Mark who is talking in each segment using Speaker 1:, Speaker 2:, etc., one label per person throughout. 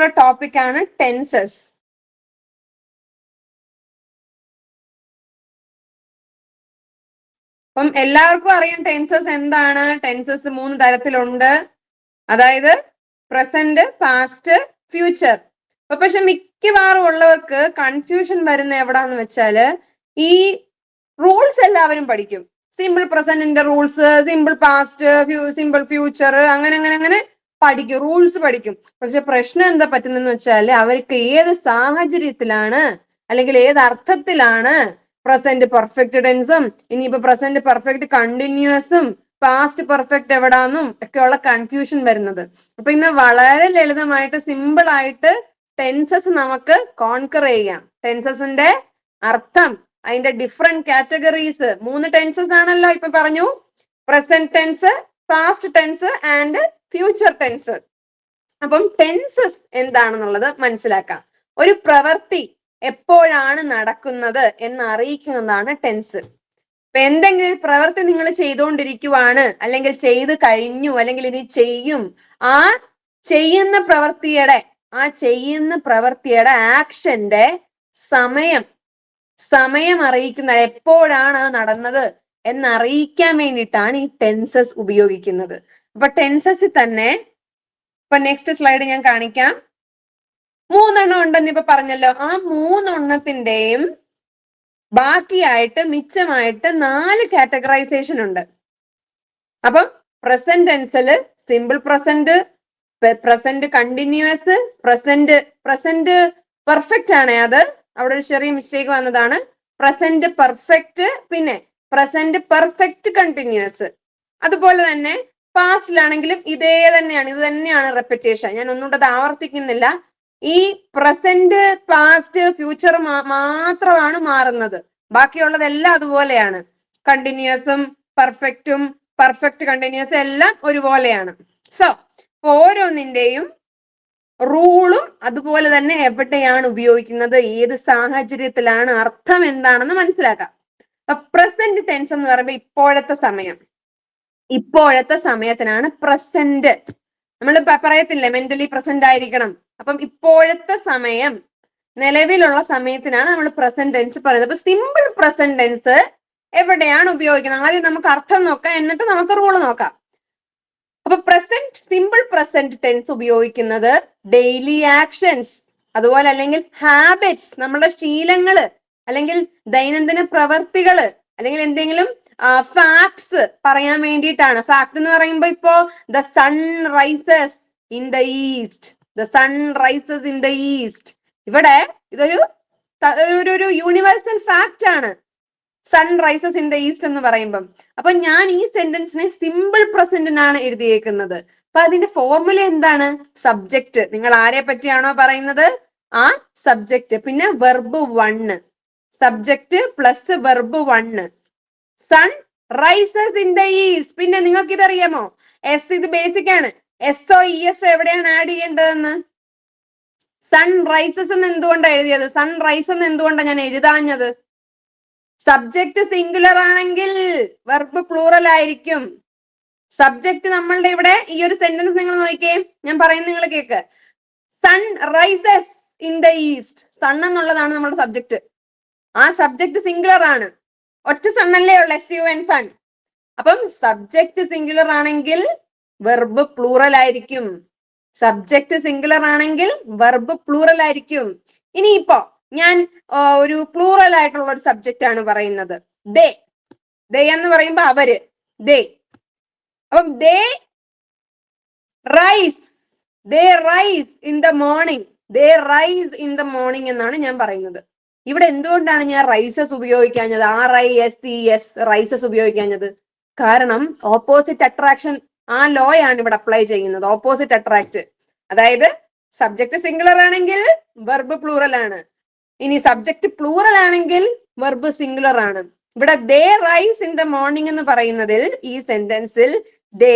Speaker 1: അടുത്തുള്ള ടോപ്പിക് ആണ് ടെൻസസ്. അപ്പം എല്ലാവർക്കും അറിയാം ടെൻസസ് എന്താണ്. ടെൻസസ് 3 തരത്തിലുണ്ട്. അതായത് പ്രസന്റ്, പാസ്റ്റ്, ഫ്യൂച്ചർ. അപ്പൊ പക്ഷെ മിക്കവാറും ഉള്ളവർക്ക് കൺഫ്യൂഷൻ വരുന്ന എവിടാന്ന് വെച്ചാല് ഈ റൂൾസ് എല്ലാവരും പഠിക്കും. സിമ്പിൾ പ്രസന്റിന്റെ rules, simple past, simple future, അങ്ങനെ അങ്ങനെ അങ്ങനെ പഠിക്കും, റൂൾസ് പഠിക്കും. പക്ഷെ പ്രശ്നം എന്താ പറ്റുന്നെന്ന് വെച്ചാൽ അവർക്ക് ഏത് സാഹചര്യത്തിലാണ് അല്ലെങ്കിൽ ഏത് അർത്ഥത്തിലാണ് പ്രസന്റ് പെർഫെക്റ്റ് ടെൻസും ഇനിയിപ്പോ പ്രസന്റ് പെർഫെക്റ്റ് കണ്ടിന്യൂസും പാസ്റ്റ് പെർഫെക്റ്റ് എവിടാന്നും ഒക്കെയുള്ള കൺഫ്യൂഷൻ വരുന്നത്. അപ്പൊ ഇന്ന് വളരെ ലളിതമായിട്ട് സിമ്പിൾ ആയിട്ട് ടെൻസസ് നമുക്ക് കോൺകർ ചെയ്യാം. ടെൻസസിന്റെ അർത്ഥം, അതിന്റെ ഡിഫറെന്റ് കാറ്റഗറീസ്. 3 ടെൻസസ് ആണല്ലോ ഇപ്പൊ പറഞ്ഞു. Present tense, past tense and future tense. അപ്പം ടെൻസസ് എന്താണെന്നുള്ളത് മനസ്സിലാക്കാം. ഒരു പ്രവൃത്തി എപ്പോഴാണ് നടക്കുന്നത് എന്ന് അറിയിക്കുന്നതാണ് ടെൻസ്. ഇപ്പൊ എന്തെങ്കിലും പ്രവൃത്തി നിങ്ങൾ ചെയ്തുകൊണ്ടിരിക്കുവാണ്, അല്ലെങ്കിൽ ചെയ്ത് കഴിഞ്ഞു, അല്ലെങ്കിൽ ഇനി ചെയ്യും, ആ ചെയ്യുന്ന പ്രവൃത്തിയുടെ ആക്ഷന്റെ സമയം അറിയിക്കുന്ന, എപ്പോഴാണ് അത് നടന്നത് എന്നറിയിക്കാൻ വേണ്ടിയിട്ടാണ് ഈ ടെൻസസ് ഉപയോഗിക്കുന്നത്. അപ്പൊ ടെൻസസിൽ തന്നെ ഇപ്പൊ നെക്സ്റ്റ് സ്ലൈഡ് ഞാൻ കാണിക്കാം. 3 എണ്ണം ഉണ്ടെന്ന് ഇപ്പൊ പറഞ്ഞല്ലോ. ആ 3 എണ്ണത്തിന്റെയും ബാക്കിയായിട്ട് മിച്ചമായിട്ട് 4 കാറ്റഗറൈസേഷൻ ഉണ്ട്. അപ്പം പ്രസന്റ് ടെൻസില് simple present, present continuous, present perfect ആണ്. അത് അവിടെ ഒരു ചെറിയ മിസ്റ്റേക്ക് വന്നതാണ്. പ്രസന്റ് പെർഫെക്റ്റ്, പിന്നെ പ്രസന്റ് പെർഫെക്റ്റ് കണ്ടിന്യൂസ്. അതുപോലെ തന്നെ പാസ്റ്റിലാണെങ്കിലും ഇത് തന്നെയാണ് റെപ്പിറ്റേഷൻ. ഞാൻ ഒന്നുകൂടെ അത് ആവർത്തിക്കുന്നില്ല. ഈ പ്രസന്റ്, പാസ്റ്റ്, ഫ്യൂച്ചർ മാത്രമാണ് മാറുന്നത്. ബാക്കിയുള്ളതെല്ലാം അതുപോലെയാണ്. കണ്ടിന്യൂസും പെർഫെക്റ്റും പെർഫെക്റ്റ് കണ്ടിന്യൂസും എല്ലാം ഒരുപോലെയാണ്. സോ ഓരോന്നിന്റെയും റൂളും അതുപോലെ തന്നെ എവിടെയാണ് ഉപയോഗിക്കുന്നത്, ഏത് സാഹചര്യത്തിലാണ്, അർത്ഥം എന്താണെന്ന് മനസ്സിലാക്കാം. പ്രസന്റ് ടെൻസ് എന്ന് പറയുമ്പോൾ ഇപ്പോഴത്തെ സമയത്തിനാണ് പ്രസന്റ്. നമ്മൾ പറയത്തില്ലേ മെന്റലി പ്രസന്റ് ആയിരിക്കണം. അപ്പം ഇപ്പോഴത്തെ സമയം, നിലവിലുള്ള സമയത്തിനാണ് നമ്മൾ പ്രസന്റ് ടെൻസ് പറയുന്നത്. അപ്പൊ സിമ്പിൾ പ്രസന്റ് ടെൻസ് എവിടെയാണ് ഉപയോഗിക്കുന്നത്? ആദ്യം നമുക്ക് അർത്ഥം നോക്കാം, എന്നിട്ട് നമുക്ക് റൂള് നോക്കാം. അപ്പൊ സിമ്പിൾ പ്രസന്റ് ടെൻസ് ഉപയോഗിക്കുന്നത് ഡെയിലി ആക്ഷൻസ്, അതുപോലെ അല്ലെങ്കിൽ ഹാബിറ്റ്സ്, നമ്മുടെ ശീലങ്ങള്, അല്ലെങ്കിൽ ദൈനംദിന പ്രവർത്തികള്, അല്ലെങ്കിൽ എന്തെങ്കിലും ഫാക്ട്സ് പറയാൻ വേണ്ടിയിട്ടാണ്. ഫാക്ട് എന്ന് പറയുമ്പോ ഇപ്പോ the sun rises in the east, ഇവിടെ ഇതൊരു യൂണിവേഴ്സൽ ഫാക്ട് ആണ്, sun rises in the east എന്ന് പറയുമ്പം. അപ്പൊ ഞാൻ ഈ സെന്റൻസിനെ സിമ്പിൾ പ്രസന്റിനാണ് എഴുതിയേക്കുന്നത്. അപ്പൊ അതിന്റെ ഫോർമുല എന്താണ്? സബ്ജക്റ്റ്. നിങ്ങൾ ആരെ പറ്റിയാണോ പറയുന്നത് ആ സബ്ജക്റ്റ്, പിന്നെ verb 1, subject plus verb 1. Sun rises in the east. പിന്നെ നിങ്ങൾക്ക് ഇതറിയാമോ? ഇത് ബേസിക് ആണ്. SOES എവിടെയാണ് ആഡ് ചെയ്യേണ്ടതെന്ന്? സൺ റൈസസ് എന്ന് എന്തുകൊണ്ടാണ് എഴുതിയത്? സൺ റൈസ് എന്ന് എന്തുകൊണ്ടാണ് ഞാൻ എഴുതാഞ്ഞത്? സബ്ജക്ട് സിംഗുലർ ആണെങ്കിൽ വെർബ് പ്ലൂറൽ ആയിരിക്കും. സബ്ജക്ട് നമ്മളുടെ ഇവിടെ ഈ ഒരു സെന്റൻസ് നിങ്ങൾ നോക്കിയേ, ഞാൻ പറയുന്നത് നിങ്ങൾ കേക്ക്. Sun rises in the east, sun എന്നുള്ളതാണ് നമ്മുടെ സബ്ജക്ട്. ആ സബ്ജക്ട് സിംഗുലർ ആണ്, ഒറ്റ സണ്ണല്ലേ ഉള്ളു, SUN സൺ. അപ്പം സബ്ജക്ട് സിംഗുലർ ആണെങ്കിൽ വെർബ് പ്ലൂറൽ ആയിരിക്കും. സബ്ജക്ട് സിംഗുലർ ആണെങ്കിൽ വെർബ് പ്ലൂറൽ ആയിരിക്കും. ഇനിയിപ്പോ ഞാൻ ഒരു പ്ലൂറൽ ആയിട്ടുള്ള ഒരു സബ്ജക്റ്റ് ആണ് പറയുന്നത്. ദേ എന്ന് പറയുമ്പോ അവര്, ദേ. അപ്പം they rise in the morning എന്നാണ് ഞാൻ പറയുന്നത്. ഇവിടെ എന്തുകൊണ്ടാണ് ഞാൻ റൈസസ് ഉപയോഗിക്കാഞ്ഞത്? RISES റൈസസ് ഉപയോഗിക്കാഞ്ഞത്? കാരണം ഓപ്പോസിറ്റ് അട്രാക്ഷൻ, ആ ലോ ആണ് ഇവിടെ അപ്ലൈ ചെയ്യുന്നത്. ഓപ്പോസിറ്റ് അട്രാക്ട്, അതായത് സബ്ജക്ട് സിംഗുലർ ആണെങ്കിൽ വെർബ് പ്ലൂറൽ ആണ്, ഇനി സബ്ജക്ട് പ്ലൂറൽ ആണെങ്കിൽ വെർബ് സിംഗുലർ ആണ്. ഇവിടെ they rise in the morning എന്ന് പറയുന്നതിൽ, ഈ സെന്റൻസിൽ ദേ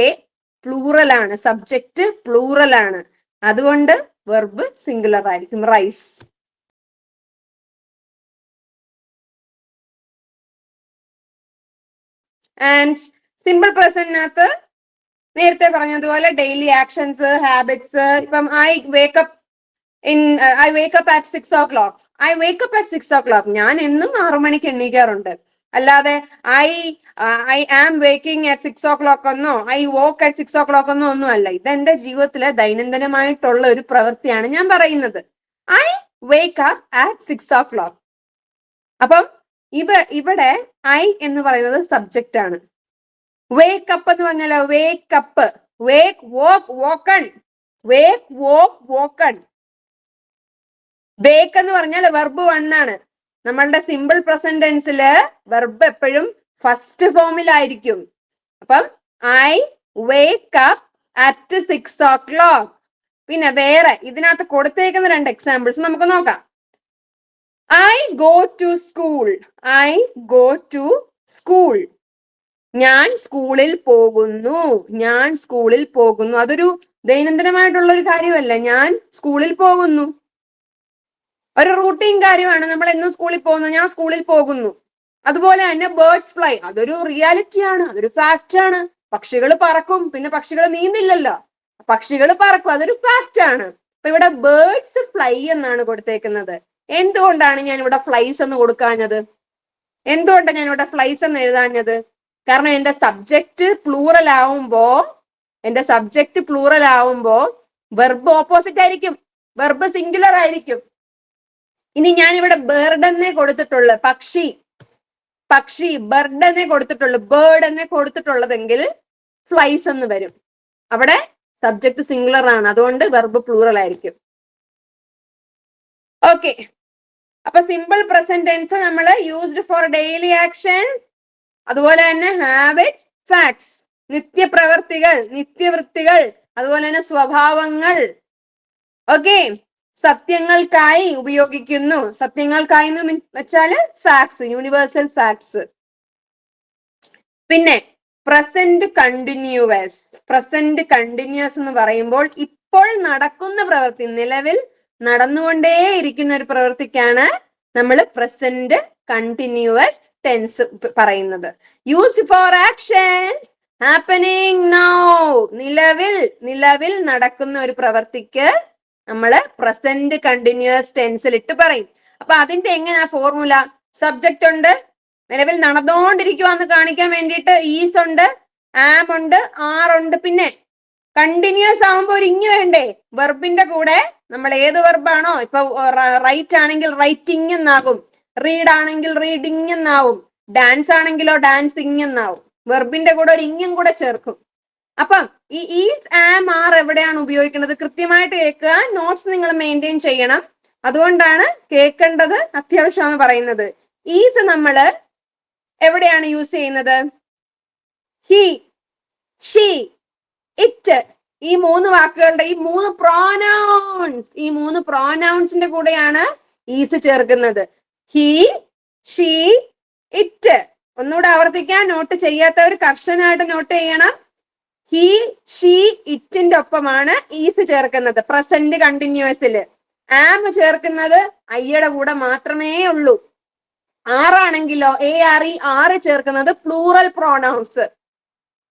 Speaker 1: പ്ലൂറൽ ആണ്, സബ്ജക്ട് പ്ലൂറൽ ആണ്, അതുകൊണ്ട് വെർബ് സിംഗുലർ ആയിരിക്കും, റൈസ്. ആൻഡ് സിമ്പിൾ പ്രസന്റിനകത്ത് നേരത്തെ പറഞ്ഞതുപോലെ ഡെയിലി ആക്ഷൻസ്, ഹാബിറ്റ്സ്. ഇപ്പം I wake up I wake up at 6 o'clock. I wake up at 6 o'clock. ഞാൻ എന്നും 6 മണിക്ക് എണ്ണീക്കാറുണ്ട്. അല്ലാതെ I am waking at 6 o'clock എന്നോ ഐ വോക്ക് അറ്റ് 6 o'clock എന്നോ ഒന്നും അല്ല. ഇതെന്റെ ജീവിതത്തിലെ ദൈനംദിനമായിട്ടുള്ള ഒരു പ്രവൃത്തിയാണ് ഞാൻ പറയുന്നത്. I wake up at 6 o'clock. അപ്പം ഇവിടെ ഐ എന്ന് പറയുന്നത് സബ്ജക്റ്റ് ആണ്. വേക്ക് അപ്പ് എന്ന് പറഞ്ഞാലോ wake up, wake woke woken, wake woke woken. Wake എന്ന് പറഞ്ഞാൽ വെർബ് 1 ആണ്. നമ്മളുടെ സിമ്പിൾ പ്രസന്റ് ടെൻസില് വെർബ് എപ്പോഴും ഫസ്റ്റ് ഫോമിലായിരിക്കും. അപ്പം I wake up at 6 o'clock. പിന്നെ വേറെ ഇതിനകത്ത് കൊടുത്തേക്കുന്ന 2 എക്സാമ്പിൾസ് നമുക്ക് നോക്കാം. I go to school. I go to school. ഞാൻ സ്കൂളിൽ പോകുന്നു. ഞാൻ സ്കൂളിൽ പോകുന്നു. അതൊരു ദൈനംദിനമായിട്ടുള്ള ഒരു കാര്യമല്ല. ഞാൻ സ്കൂളിൽ പോകുന്നു. ഒരു റൂട്ടീൻ കാര്യമാണ്. നമ്മൾ എന്നും സ്കൂളിൽ പോകുന്നു. ഞാൻ സ്കൂളിൽ പോകുന്നു. അതുപോലെ തന്നെ ബേർഡ്സ് ഫ്ലൈ. അതൊരു റിയാലിറ്റി ആണ്. അതൊരു ഫാക്റ്റ് ആണ്. പക്ഷികൾ പറക്കും. പിന്നെ പക്ഷികൾ നീന്തില്ലല്ലോ. പക്ഷികൾ പറക്കും. അതൊരു ഫാക്റ്റ് ആണ്. അപ്പൊ ഇവിടെ ബേർഡ്സ് ഫ്ലൈ എന്നാണ് കൊടുത്തേക്കുന്നത്. എന്തുകൊണ്ടാണ് ഞാൻ ഇവിടെ ഫ്ലൈസ് എന്ന് കൊടുക്കാഞ്ഞത്? എന്തുകൊണ്ടാണ് ഞാൻ ഇവിടെ ഫ്ലൈസ് എന്ന് എഴുതാഞ്ഞത്? കാരണം എന്റെ സബ്ജക്റ്റ് പ്ലൂറൽ ആവുമ്പോ വെർബ് ഓപ്പോസിറ്റ് ആയിരിക്കും. വെർബ് സിംഗുലർ ആയിരിക്കും. ഇനി ഞാൻ ഇവിടെ ബേർഡ് എന്നേ കൊടുത്തിട്ടുള്ളു. പക്ഷി ബർഡ് എന്നേ കൊടുത്തിട്ടുള്ളു. ബേർഡ് എന്നേ കൊടുത്തിട്ടുള്ളതെങ്കിൽ ഫ്ലൈസ് എന്ന് വരും. അവിടെ സബ്ജക്ട് സിംഗുലർ ആണ്. അതുകൊണ്ട് വെർബ് പ്ലൂറൽ ആയിരിക്കും. ഓക്കെ, അപ്പൊ സിമ്പിൾ പ്രസന്റ് ടെൻസ് നമ്മൾ യൂസ്ഡ് ഫോർ ഡെയിലി ആക്ഷൻസ്, അതുപോലെ തന്നെ ഹാബിറ്റ്സ്, ഫാക്ട്സ്, നിത്യപ്രവർത്തികൾ, നിത്യവൃത്തികൾ, അതുപോലെ തന്നെ സ്വഭാവങ്ങൾ. ഓക്കെ, സത്യങ്ങൾക്കായി ഉപയോഗിക്കുന്നു. സത്യങ്ങൾക്കായി എന്ന് വെച്ചാല് ഫാക്ട്സ്, യൂണിവേഴ്സൽ ഫാക്ട്സ്. പിന്നെ പ്രസന്റ് കണ്ടിന്യൂവസ്. പ്രസന്റ് കണ്ടിന്യൂസ് എന്ന് പറയുമ്പോൾ ഇപ്പോൾ നടക്കുന്ന പ്രവൃത്തി, നിലവിൽ നടന്നുകൊണ്ടേയിരിക്കുന്ന ഒരു പ്രവൃത്തിക്കാണ് നമ്മൾ പ്രസന്റ് കണ്ടിന്യൂവസ് ടെൻസ് പറയുന്നത്. Used for actions happening now. നിലവിൽ നടക്കുന്ന ഒരു പ്രവൃത്തിക്ക് നമ്മള് പ്രസന്റ് കണ്ടിന്യൂസ് ടെൻസിൽ ഇട്ട് പറയും. അപ്പൊ അതിന്റെ എങ്ങനെയാ ഫോർമുല? സബ്ജക്റ്റ് ഉണ്ട്, നിലവിൽ നടന്നുകൊണ്ടിരിക്കുവാന്ന് കാണിക്കാൻ വേണ്ടിയിട്ട് ഈസ് ഉണ്ട്, ആം ഉണ്ട്, ആർ ഉണ്ട്. പിന്നെ കണ്ടിന്യൂസ് ആവുമ്പോ ഒരു ഇങ് വേണ്ടേ? വെർബിന്റെ കൂടെ നമ്മൾ ഏത് വെർബാണോ, ഇപ്പൊ റൈറ്റ് ആണെങ്കിൽ റൈറ്റിംഗ് എന്നാകും, റീഡ് ആണെങ്കിൽ റീഡിങ് എന്നാവും, ഡാൻസ് ആണെങ്കിലോ ഡാൻസിങ് എന്നാവും. വെർബിന്റെ കൂടെ ഒരു ഇങ്ങും കൂടെ ചേർക്കും. അപ്പം ഈ ഈസ്, ആം, ആർ എവിടെയാണ് ഉപയോഗിക്കുന്നത് കൃത്യമായിട്ട് കേൾക്കുക. നോട്ട്സ് നിങ്ങൾ മെയിൻറ്റെയിൻ ചെയ്യണം. അതുകൊണ്ടാണ് കേൾക്കേണ്ടത് അത്യാവശ്യമെന്ന് പറയുന്നത്. ഈസ് നമ്മള് എവിടെയാണ് യൂസ് ചെയ്യുന്നത്? ഹി, ഷീ, ഇറ്റ്, ഈ 3 വാക്കുകളുടെ ഈ 3 പ്രോനൗൺസിന്റെ കൂടെയാണ് ഈസ് ചേർക്കുന്നത്. He, she, it. ഒന്നുകൂടെ ആവർത്തിക്കാൻ, നോട്ട് ചെയ്യാത്തവർ കർശനമായിട്ട് നോട്ട് ചെയ്യണം. ഹി, ഷീ, ഇറ്റിന്റെ ഒപ്പമാണ് ഈസ് ചേർക്കുന്നത് പ്രസന്റ് കണ്ടിന്യൂസില്. ആം ചേർക്കുന്നത് ഐയുടെ കൂടെ മാത്രമേ ഉള്ളൂ. ആറാണെങ്കിലോ ARE, ആറ് ചേർക്കുന്നത് പ്ലൂറൽ പ്രോനൗൺസ്.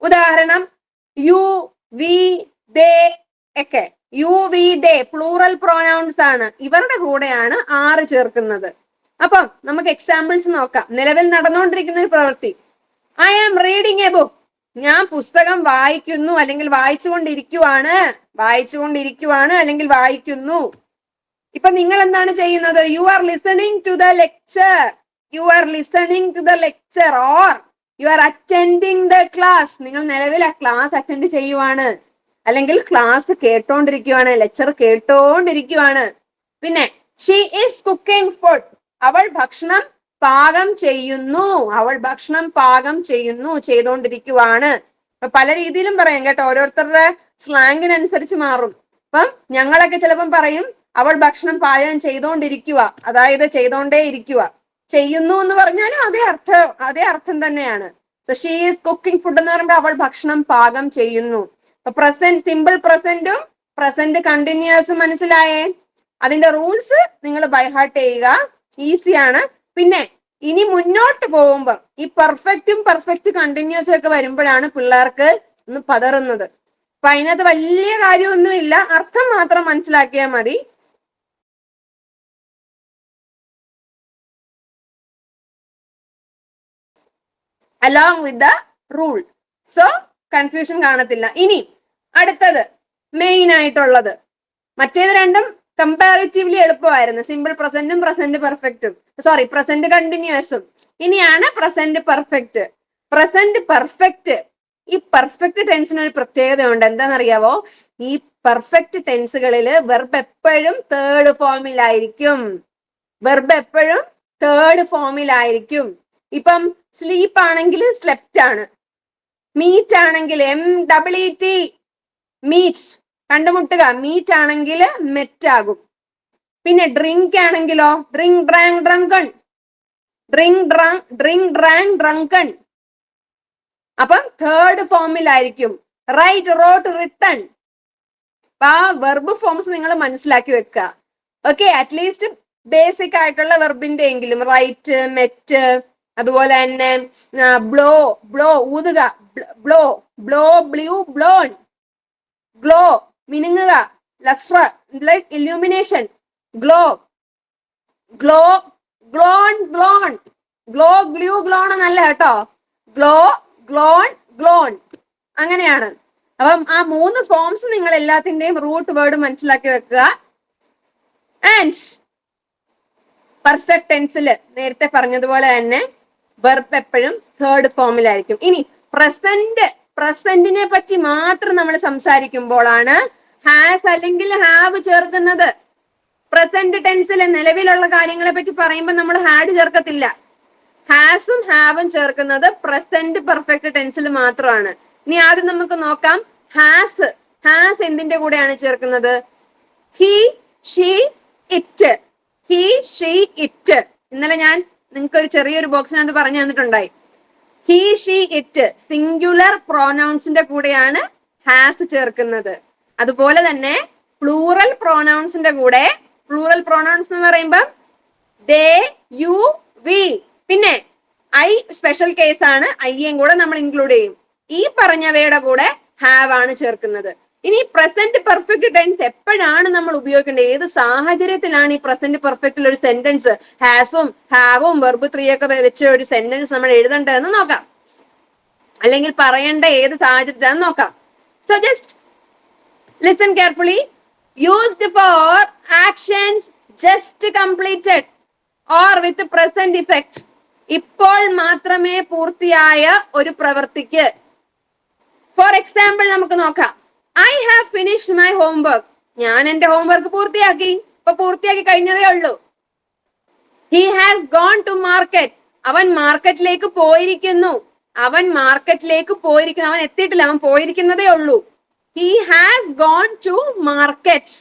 Speaker 1: ഉദാഹരണം യു, വി, ദേ ഒക്കെ. യു, വി, ദേ പ്ലൂറൽ പ്രോനൗൺസ് ആണ്. ഇവരുടെ കൂടെയാണ് ആറ് ചേർക്കുന്നത്. അപ്പം നമുക്ക് എക്സാമ്പിൾസ് നോക്കാം. നിലവിൽ നടന്നുകൊണ്ടിരിക്കുന്ന ഒരു പ്രവൃത്തി. I am reading a book. ഞാൻ പുസ്തകം വായിക്കുന്നു അല്ലെങ്കിൽ വായിച്ചുകൊണ്ടിരിക്കുവാണ് അല്ലെങ്കിൽ വായിക്കുന്നു. ഇപ്പൊ നിങ്ങൾ എന്താണ് ചെയ്യുന്നത്? You are listening to the lecture. Or you are attending the class. നിങ്ങൾ നിലവിൽ ആ ക്ലാസ് അറ്റൻഡ് ചെയ്യുവാണ് അല്ലെങ്കിൽ ക്ലാസ് കേട്ടോണ്ടിരിക്കുവാണ്, ലെക്ചർ കേട്ടോണ്ടിരിക്കുവാണ്. പിന്നെ ഷീ ഈസ് കുക്കിംഗ് ഫുഡ്. അവൾ ഭക്ഷണം പാകം ചെയ്യുന്നു. ചെയ്തോണ്ടിരിക്കുവാണ്. പല രീതിയിലും പറയാം കേട്ടോ, ഓരോരുത്തരുടെ സ്ലാങ്ങിനനുസരിച്ച് മാറും. അപ്പം ഞങ്ങളൊക്കെ ചിലപ്പം പറയും അവൾ ഭക്ഷണം പാചകം ചെയ്തോണ്ടിരിക്കുക, അതായത് ചെയ്തോണ്ടേ ഇരിക്കുക. ചെയ്യുന്നു എന്ന് പറഞ്ഞാലും അതേ അർത്ഥം തന്നെയാണ്. So she is cooking food എന്ന് പറയുമ്പോൾ അവൾ ഭക്ഷണം പാകം ചെയ്യുന്നു. അപ്പൊ പ്രസന്റ്, സിമ്പിൾ പ്രസന്റും പ്രസന്റ് കണ്ടിന്യൂസും മനസ്സിലായേ? അതിന്റെ റൂൾസ് നിങ്ങൾ ബൈഹാർട്ട് ചെയ്യുക, ഈസിയാണ്. പിന്നെ ഇനി മുന്നോട്ട് പോകുമ്പോൾ ഈ പെർഫെക്റ്റ് കണ്ടിന്യൂസും ഒക്കെ വരുമ്പോഴാണ് പിള്ളേർക്ക് ഒന്ന് പതറുന്നത്. അപ്പൊ അതിനകത്ത് വലിയ കാര്യമൊന്നുമില്ല, അർത്ഥം മാത്രം മനസ്സിലാക്കിയാൽ മതി. Along with the rule. So confusion കാണത്തില്ല. ഇനി അടുത്തത് മെയിൻ ആയിട്ടുള്ളത്, മറ്റേത് രണ്ടും കമ്പാരിറ്റീവ്ലി എളുപ്പമായിരുന്നു, സിമ്പിൾ പ്രസന്റും പ്രസന്റ് പെർഫെക്റ്റും, സോറി പ്രസന്റ് കണ്ടിന്യൂസും. ഇനിയാണ് പ്രസന്റ് പെർഫെക്റ്റ്. പ്രസന്റ് പെർഫെക്റ്റ്, ഈ പെർഫെക്റ്റ് ടെൻസിന് ഒരു പ്രത്യേകത ഉണ്ട്. എന്താണെന്നറിയാവോ? ഈ പെർഫെക്റ്റ് ടെൻസുകളിൽ വെർബ് എപ്പോഴും തേർഡ് ഫോമിലായിരിക്കും. വെർബ് എപ്പോഴും തേർഡ് ഫോമിലായിരിക്കും. ഇപ്പം സ്ലീപ്പ് ആണെങ്കിൽ സ്ലെപ്റ്റ് ആണ്, മീറ്റ് ആണെങ്കിൽ MEET, മീറ്റ് കണ്ടുമുട്ടുക, മീറ്റ് ആണെങ്കിൽ മെറ്റ് ആകും. പിന്നെ ഡ്രിങ്ക് ആണെങ്കിലോ drink drank drunken, drink drank drunken. അപ്പം തേർഡ് ഫോമിലായിരിക്കും. Write, wrote, written. ആ വെർബ് ഫോംസ് നിങ്ങൾ മനസ്സിലാക്കി വെക്കുക. ഓക്കെ, അറ്റ്ലീസ്റ്റ് ബേസിക് ആയിട്ടുള്ള വെർബിന്റെ എങ്കിലും റൈറ്റ്, മെറ്റ്, അതുപോലെ തന്നെ ബ്ലോ, ബ്ലോ ഊതുക, blow, blow, blew, blown, glow മിനുങ്ങുക, lustre like illumination, glow, glow, glown, glown, glow, glew, glown എന്നല്ല കേട്ടോ, ഗ്ലോ, ഗ്ലോൺ, ഗ്ലോൺ, അങ്ങനെയാണ്. അപ്പം ആ 3 ഫോംസ് നിങ്ങൾ എല്ലാത്തിന്റെയും റൂട്ട് വേർഡ് മനസ്സിലാക്കി വെക്കുക. ആൻഡ് പെർഫെക്റ്റ് ടെൻസിൽ നേരത്തെ പറഞ്ഞതുപോലെ തന്നെ വെർബ് എപ്പോഴും തേർഡ് ഫോമിലായിരിക്കും. ഇനി പ്രസന്റിനെ പറ്റി മാത്രം നമ്മൾ സംസാരിക്കുമ്പോഴാണ് ഹാസ് അല്ലെങ്കിൽ ഹാവ് ചേർക്കുന്നത്. പ്രസന്റ് ടെൻസിൽ നിലവിലുള്ള കാര്യങ്ങളെ പറ്റി പറയുമ്പോൾ നമ്മൾ ഹാഡ് ചേർക്കത്തില്ല. ഹാസും ഹാവും ചേർക്കുന്നത് പ്രസന്റ് പെർഫെക്റ്റ് ടെൻസിൽ മാത്രമാണ്. ഇനി ആദ്യം നമുക്ക് നോക്കാം. ഹാസ് എന്തിന്റെ കൂടെയാണ് ചേർക്കുന്നത്? He, she, it. He, she, it. ഇന്നലെ ഞാൻ നിങ്ങൾക്ക് ഒരു ചെറിയൊരു ബോക്സിനകത്ത് പറഞ്ഞു തന്നിട്ടുണ്ടായി. ഹി, ഷീ, ഇറ്റ് സിംഗുലർ പ്രോനൗൺസിന്റെ കൂടെയാണ് ഹാസ് ചേർക്കുന്നത്. അതുപോലെ തന്നെ പ്ലൂറൽ പ്രോനൗൺസിന്റെ കൂടെ, പ്ലൂറൽ പ്രോനൗൺസ് എന്ന് പറയുമ്പോൾ ദേ, യു, വി, പിന്നെ ഐ സ്പെഷ്യൽ കേസ് ആണ്, ഐയും കൂടെ നമ്മൾ ഇൻക്ലൂഡ് ചെയ്യും. ഈ പറഞ്ഞവയുടെ കൂടെ ഹാവ് ആണ് ചേർക്കുന്നത്. ഇനി പ്രസന്റ് പെർഫെക്റ്റ് ടെൻസ് എപ്പോഴാണ് നമ്മൾ ഉപയോഗിക്കേണ്ടത്? ഏത് സാഹചര്യത്തിലാണ് ഈ പ്രസന്റ് പെർഫെക്റ്റിൽ ഒരു സെന്റൻസ് ഹാസും ഹാവും വെർബ് 3 ഒക്കെ വെച്ച് ഒരു സെന്റൻസ് നമ്മൾ എഴുതേണ്ടതെന്ന് നോക്കാം, അല്ലെങ്കിൽ പറയേണ്ട ഏത് സാഹചര്യത്തിലാണെന്ന് നോക്കാം. So just listen carefully. Used for actions just completed or with present effect. ഇപ്പോൾ മാത്രമേ പൂർത്തിയായ ഒരു പ്രവൃത്തിക്ക്. ഫോർ എക്സാമ്പിൾ നമുക്ക് നോക്കാം. I have finished my homework. ഞാൻ എന്റെ ഹോംവർക്ക് പൂർത്തിയാക്കി, ഇപ്പൊ പൂർത്തിയാക്കി കഴിഞ്ഞതേ ഉള്ളൂ. He has gone to market. അവൻ മാർക്കറ്റിലേക്ക് പോയിരിക്കുന്നു. അവൻ എത്തിയിട്ടില്ല, അവൻ പോയിരിക്കുന്നതേ ഉള്ളൂ. He has gone to market.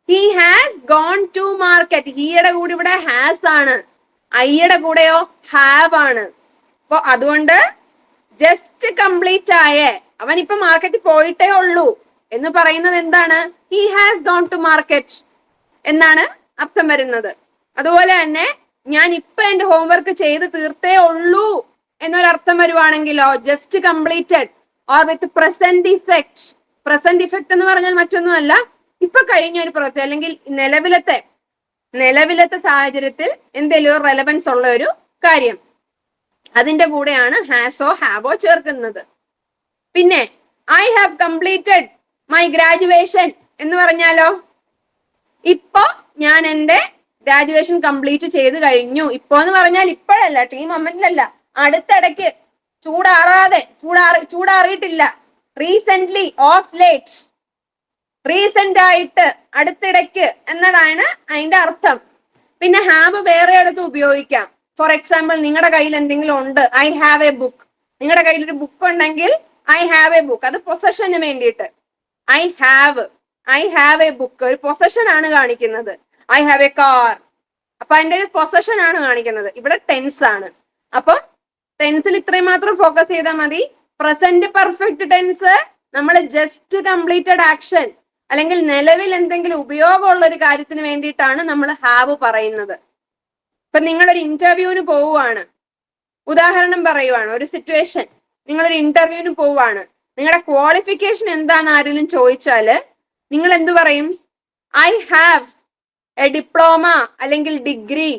Speaker 1: He has gone to market. ഹിയുടെ കൂടെ ഇവിടെ ഹാസ് ആണ്, ഐയുടെ കൂടെയോ ഹാവ് ആണ്. അപ്പൊ അതുകൊണ്ട് ജസ്റ്റ് കംപ്ലീറ്റ് ആയ, അവൻ ഇപ്പൊ മാർക്കറ്റിൽ പോയിട്ടേ ഉള്ളൂ എന്ന് പറയുന്നത് എന്താണ്? He has gone to market എന്നാണ് അർത്ഥം വരുന്നത്. അതുപോലെ തന്നെ ഞാൻ ഇപ്പൊ എന്റെ ഹോംവർക്ക് ചെയ്ത് തീർത്തേ ഉള്ളൂ എന്നൊരർത്ഥം വരുവാണെങ്കിലോ just completed or with present effect. Present effect എന്ന് പറഞ്ഞാൽ മറ്റൊന്നുമല്ല, ഇപ്പൊ കഴിഞ്ഞ ഒരു പ്രവൃത്തി അല്ലെങ്കിൽ നിലവിലത്തെ സാഹചര്യത്തിൽ എന്തെങ്കിലും റെലവൻസ് ഉള്ള ഒരു കാര്യം, അതിന്റെ കൂടെയാണ് ഹാസോ ഹാവോ ചേർക്കുന്നത്. പിന്നെ I have completed my graduation എന്ന് പറഞ്ഞാലോ ഇപ്പോ ഞാൻ എന്റെ ഗ്രാജുവേഷൻ കംപ്ലീറ്റ് ചെയ്ത് കഴിഞ്ഞു. ഇപ്പോ എന്ന് പറഞ്ഞാൽ ഇപ്പോഴല്ല, മൊമെന്റിലല്ല, അടുത്തിടയ്ക്ക്, ചൂടാറിയിട്ടില്ല. റീസെന്റ്ലി, ഓഫ് ലേറ്റ്, റീസെന്റ് ആയിട്ട്, അടുത്തിടയ്ക്ക് എന്നതാണ് അതിന്റെ അർത്ഥം. പിന്നെ ഹാവ് വേറെ ഇടത്ത് ഉപയോഗിക്കാം. ഫോർ എക്സാമ്പിൾ, നിങ്ങളുടെ കയ്യിൽ എന്തെങ്കിലും ഉണ്ട്, ഐ ഹാവ് എ ബുക്ക്. നിങ്ങളുടെ കയ്യിൽ ഒരു ബുക്ക് ഉണ്ടെങ്കിൽ ഐ ഹാവ് എ ബുക്ക്, അത് പൊസഷന് വേണ്ടിയിട്ട്. ഐ ഹാവ് എ ബുക്ക് ഒരു പൊസഷൻ ആണ് കാണിക്കുന്നത്. ഐ ഹാവ് എ കാർ, അപ്പൊ അതിന്റെ ഒരു പൊസഷൻ ആണ് കാണിക്കുന്നത്. ഇവിടെ ടെൻസ് ആണ്. അപ്പൊ ടെൻസിൽ ഇത്രയും മാത്രം ഫോക്കസ് ചെയ്താൽ മതി. പ്രസന്റ് പെർഫെക്റ്റ് ടെൻസ് നമ്മൾ ജസ്റ്റ് കംപ്ലീറ്റഡ് ആക്ഷൻ അല്ലെങ്കിൽ നിലവിൽ എന്തെങ്കിലും ഉപയോഗമുള്ള ഒരു കാര്യത്തിന് വേണ്ടിയിട്ടാണ് നമ്മൾ ഹാവ് പറയുന്നത്. ഇപ്പൊ നിങ്ങളൊരു ഇന്റർവ്യൂവിന് പോവുകയാണ്, ഉദാഹരണം പറയുവാണ്, ഒരു സിറ്റുവേഷൻ, നിങ്ങളൊരു ഇന്റർവ്യൂവിന് പോവുകയാണ്, നിങ്ങളുടെ ക്വാളിഫിക്കേഷൻ എന്താന്ന് ആരെങ്കിലും ചോദിച്ചാല് നിങ്ങൾ എന്തു പറയും? ഐ ഹാവ് എ ഡിപ്ലോമ അല്ലെങ്കിൽ ഡിഗ്രി.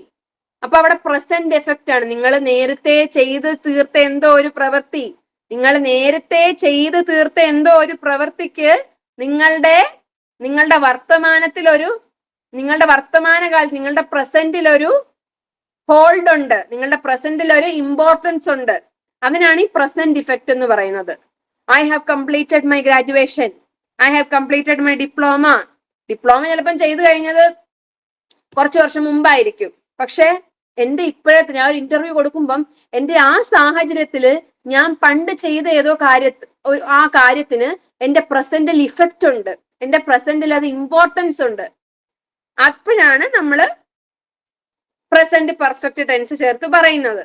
Speaker 1: അപ്പൊ അവിടെ പ്രസന്റ് എഫക്റ്റ് ആണ്. നിങ്ങൾ നേരത്തെ ചെയ്ത് തീർത്ത എന്തോ ഒരു പ്രവൃത്തി, നിങ്ങൾ നേരത്തെ ചെയ്ത് തീർത്ത എന്തോ ഒരു പ്രവൃത്തിക്ക് നിങ്ങളുടെ വർത്തമാനത്തിലൊരു, നിങ്ങളുടെ വർത്തമാനകാലത്ത്, നിങ്ങളുടെ പ്രസന്റിൽ ഒരു ഹോൾഡ് ഉണ്ട്, നിങ്ങളുടെ പ്രസന്റിൽ ഒരു ഇമ്പോർട്ടൻസ് ഉണ്ട്. അതിനാണ് ഈ പ്രസന്റ് ഇഫക്റ്റ് എന്ന് പറയുന്നത്. I have completed my graduation, I have completed my diploma. Diploma ചിലപ്പം ചെയ്തു കഴിഞ്ഞത് കുറച്ച് വർഷം മുമ്പായിരിക്കും. പക്ഷെ എന്റെ ഇപ്പോഴത്തെ, ഞാൻ ഒരു ഇന്റർവ്യൂ കൊടുക്കുമ്പം എന്റെ ആ സാഹചര്യത്തില് ഞാൻ പണ്ട് ചെയ്ത ഏതോ ആ കാര്യത്തിന് എന്റെ പ്രസന്റിൽ ഇഫക്റ്റ് ഉണ്ട്, എന്റെ പ്രസന്റിൽ അത് ഇമ്പോർട്ടൻസ് ഉണ്ട്. അപ്പോഴാണ് നമ്മള് പ്രസന്റ് പെർഫെക്റ്റ് ടെൻസ് ചേർത്ത് പറയുന്നത്.